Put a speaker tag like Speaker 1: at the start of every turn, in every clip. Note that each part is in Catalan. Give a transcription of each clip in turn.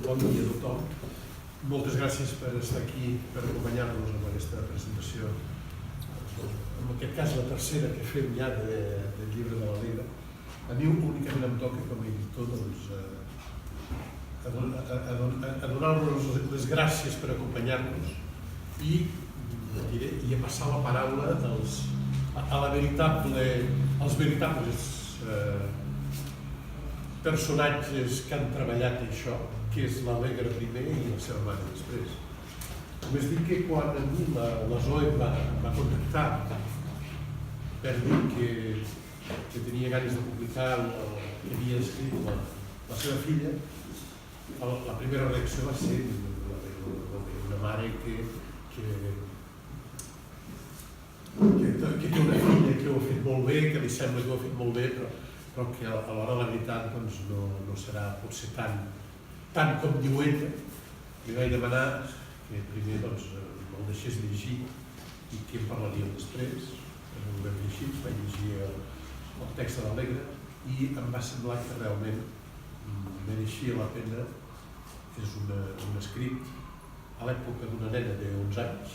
Speaker 1: Bon dia a tothom. Moltes gràcies per estar aquí, per acompanyar-nos en aquesta presentació. En aquest cas, la tercera que fem ja del llibre de l'Alegre. A mi únicament em toca, com a editor, a donar-nos les gràcies per acompanyar-nos i a passar la paraula als veritables personatges que han treballat això, que és l'Alegre primer i la seva mare després. Només dic que quan a mi la Zoe em va contactar per dir que tenia ganes de publicar el que havia escrit la seva filla, la primera reacció va ser una mare que té una filla que ho ha fet molt bé, que li sembla que ho ha fet molt bé, però que a l'hora de la veritat no serà potser tant com diu ella. Li vaig demanar que primer me'l deixés llegir i que en parlaríem després. Ho vam llegir, vaig llegir el text de l'Alegre i em va semblar que realment mereixia la pena. És un escrit a l'època d'una nena de 11 anys,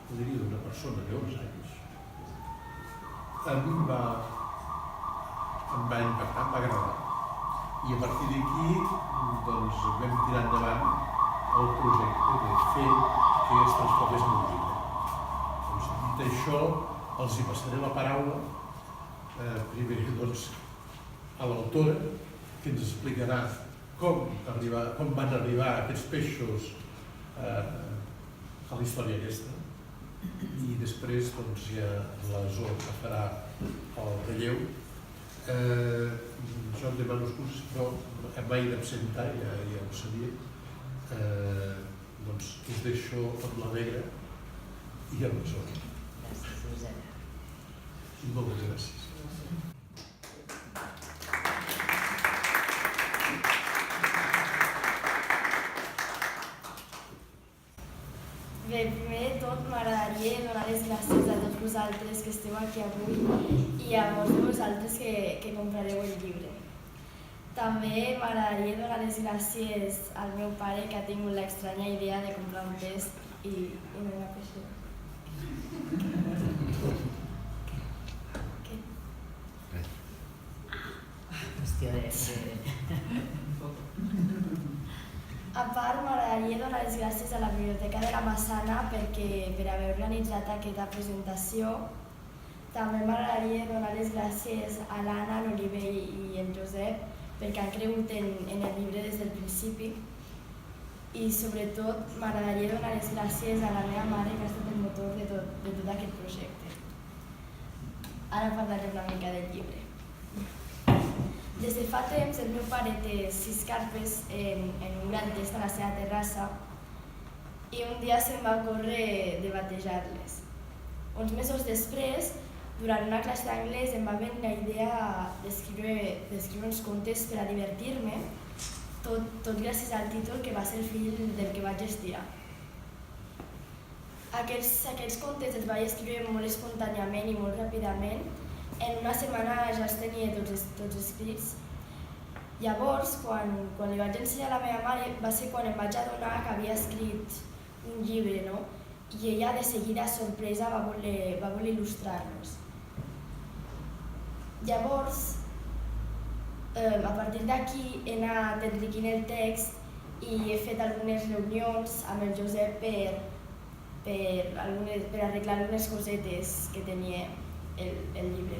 Speaker 1: diria d'una persona de 11 anys. A mi em va impactar, em va agradar. I a partir d'aquí vam tirar endavant el projecte de fer que es transformés en un llibre. Dit això, els hi passaré la paraula primer a l'autora, que ens explicarà com van arribar aquests peixos a la història aquesta, i després ja la Zoe que farà el relleu. Jo em demano excuses, però mai d'absentar, ja ho sabia. Us deixo amb l'Alegre i amb la Zoe.
Speaker 2: Gràcies, Josep.
Speaker 1: Moltes gràcies.
Speaker 3: Bé, primer de tot m'agradaria donar les gràcies a tots vosaltres que esteu aquí avui i a molts de vosaltres que comprareu el llibre. També m'agradaria donar les gràcies al meu pare que ha tingut l'estranya idea de comprar un test i no hi ha peixer. Què?
Speaker 2: Qüestió de...
Speaker 3: A part, m'agradaria donar les gràcies a la Biblioteca de la Massana per haver organitzat aquesta presentació. També m'agradaria donar les gràcies a l'Anna, l'Oliver i el Josep perquè han cregut en el llibre des del principi. I sobretot m'agradaria donar les gràcies a la meva mare que ha estat el motor de tot aquest projecte. Ara parlaré una mica del llibre. Des de fa temps el meu pare té 6 carpes en un gran test a la seva terrassa i un dia se'm va ocórrer de batejar-les. Uns mesos després, durant una classe d'anglès, em va venir la idea d'escriure uns contes per a divertir-me, tot gràcies al títol que va ser el fill del que vaig estirar. Aquests contes els vaig escriure molt espontàniament i molt ràpidament. En una setmana ja els tenia tots escrits. Llavors, quan li vaig ensenyar a la meva mare, va ser quan em vaig adonar que havia escrit un llibre, no? I ella, de seguida, sorpresa, va voler il·lustrar-los. Llavors, a partir d'aquí, he anat enriquint el text i he fet algunes reunions amb el Josep per arreglar algunes cosetes que tenia el llibre.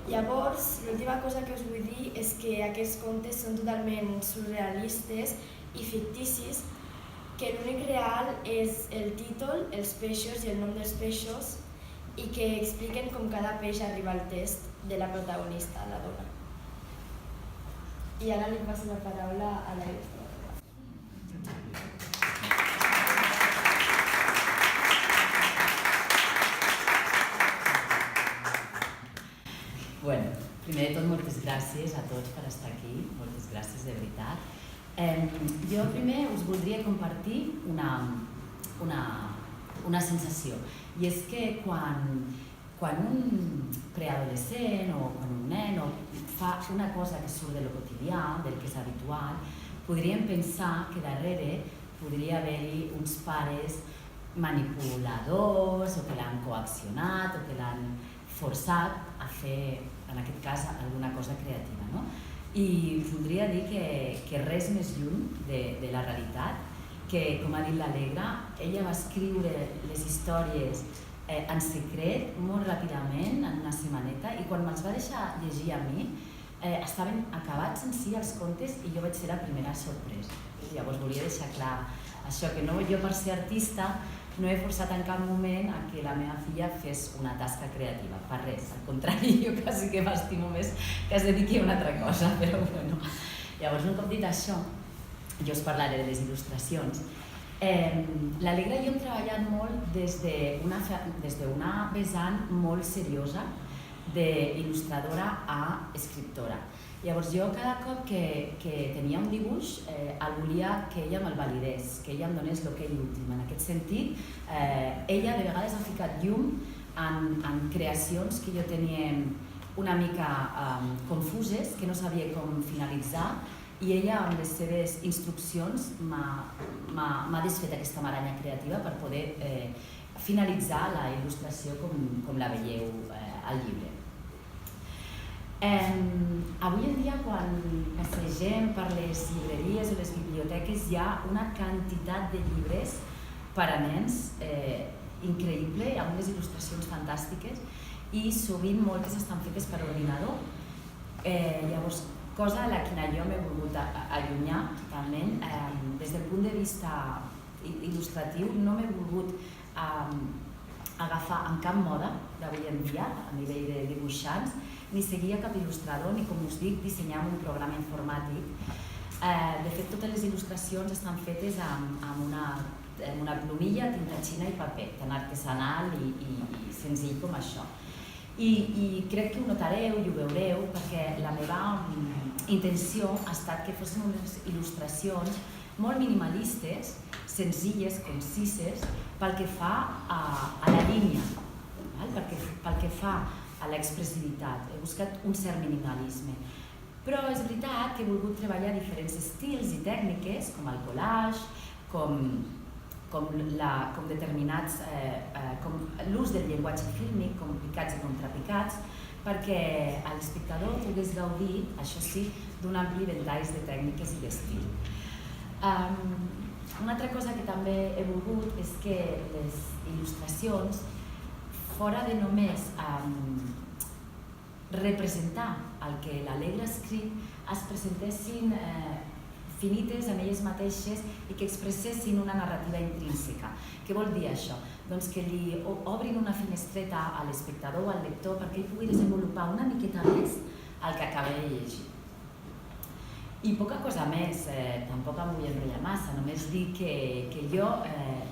Speaker 3: Llavors, l'última cosa que us vull dir és que aquests contes són totalment surrealistes i ficticis, que l'únic real és el títol, els peixos i el nom dels peixos, i que expliquen com cada peix arriba al test de la protagonista, la dona. I ara li passo la paraula a la il·lustradora.
Speaker 2: Bueno, primer de tot, moltes gràcies a tots per estar aquí, moltes gràcies de veritat. Jo primer us voldria compartir una sensació, i és que quan quan un preadolescent o quan un nen fa una cosa que surt de lo quotidià, del que és habitual, podríem pensar que darrere podria haver-hi uns pares manipuladors o que l'han coaccionat o que l'han forçat a fer, en aquest cas, alguna cosa creativa, no? I voldria dir que res més lluny de la realitat, que, com ha dit l'Alegra, ella va escriure les històries en secret, molt ràpidament, en una setmaneta, i quan me'ls va deixar llegir a mi, estaven acabats en si els contes i jo vaig ser la primera sorpresa. Llavors volia deixar clar això, que no, jo per ser artista no he forçat en cap moment a que la meva filla fes una tasca creativa, per res, al contrari, jo quasi que m'estimo més que es dediqui a una altra cosa, però bueno. Llavors, un cop dit això, jo us parlaré de les il·lustracions. L'Alegra i jo hem treballat molt des d'una vessant molt seriosa d'il·lustradora a escriptora. Llavors jo cada cop que tenia un dibuix el volia que ella me'l validés, que ella em donés l'okei últim. En aquest sentit, ella de vegades ha ficat llum en creacions que jo tenia una mica confuses, que no sabia com finalitzar, i ella amb les seves instruccions m'ha desfet aquesta maranya creativa per poder finalitzar la il·lustració com la veieu al llibre. Avui en dia, quan passegem per les llibreries o les biblioteques, hi ha una quantitat de llibres per a nens increïble, amb unes il·lustracions fantàstiques i sovint moltes estan fetes per ordinador. Llavors, cosa a la quina jo m'he volgut allunyar totalment. Des del punt de vista il·lustratiu no m'he volgut agafar en cap moda d'avui en dia, a nivell de dibuixants, ni seguir cap il·lustrador, ni, com us dic, dissenyar un programa informàtic. De fet, totes les il·lustracions estan fetes amb una plomilla, tinta xina i paper, tan artesanal i senzill com això. I crec que ho notareu i ho veureu, perquè la meva intenció ha estat que fossin unes il·lustracions molt minimalistes, senzilles, concises, pel que fa a la línia, pel que fa a l'expressivitat. He buscat un cert minimalisme. Però és veritat que he volgut treballar diferents estils i tècniques, com el collage, com l'ús del llenguatge fílmic, com picats i contrapicats, perquè l'espectador pogués gaudir, això sí, d'un ampli ventall de tècniques i d'estil. Una altra cosa que també he volgut és que les il·lustracions, fora de només representar el que l'Alegra ha escrit, es presentessin finites en elles mateixes i que expressessin una narrativa intrínseca. Què vol dir això? Doncs que li obrin una finestreta a l'espectador o al lector perquè ell pugui desenvolupar una miqueta més el que acaba de llegir. I poca cosa més, tampoc em vull enrotllar massa, només dir que jo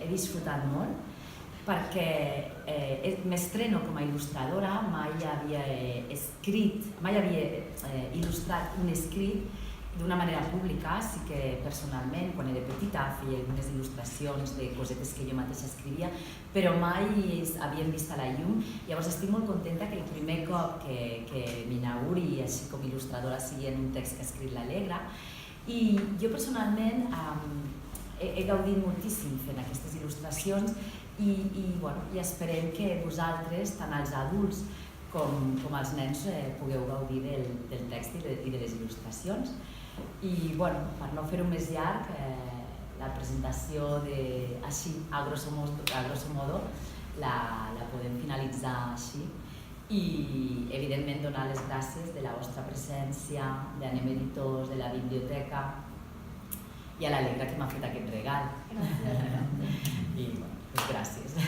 Speaker 2: he disfrutat molt perquè m'estreno com a il·lustradora, mai havia il·lustrat un escrit d'una manera pública. Sí que personalment, quan era petita, feia algunes il·lustracions de cosetes que jo mateixa escrivia, però mai havien vist a la llum. Llavors estic molt contenta que el primer cop que m'inauguri així com a il·lustradora sigui en un text que ha escrit l'Alegra. I jo personalment he gaudit moltíssim fent aquestes il·lustracions i esperem que vosaltres, tant els adults com els nens, pugueu gaudir del text i de les il·lustracions. I per no fer-ho més llarg, la presentació així, a grosso modo, la podem finalitzar així. I evidentment donar les gràcies de la vostra presència, d'Anem Editors, de la biblioteca i a l'Alegra que m'ha fet aquest regal.
Speaker 3: Gràcies.
Speaker 2: I gràcies.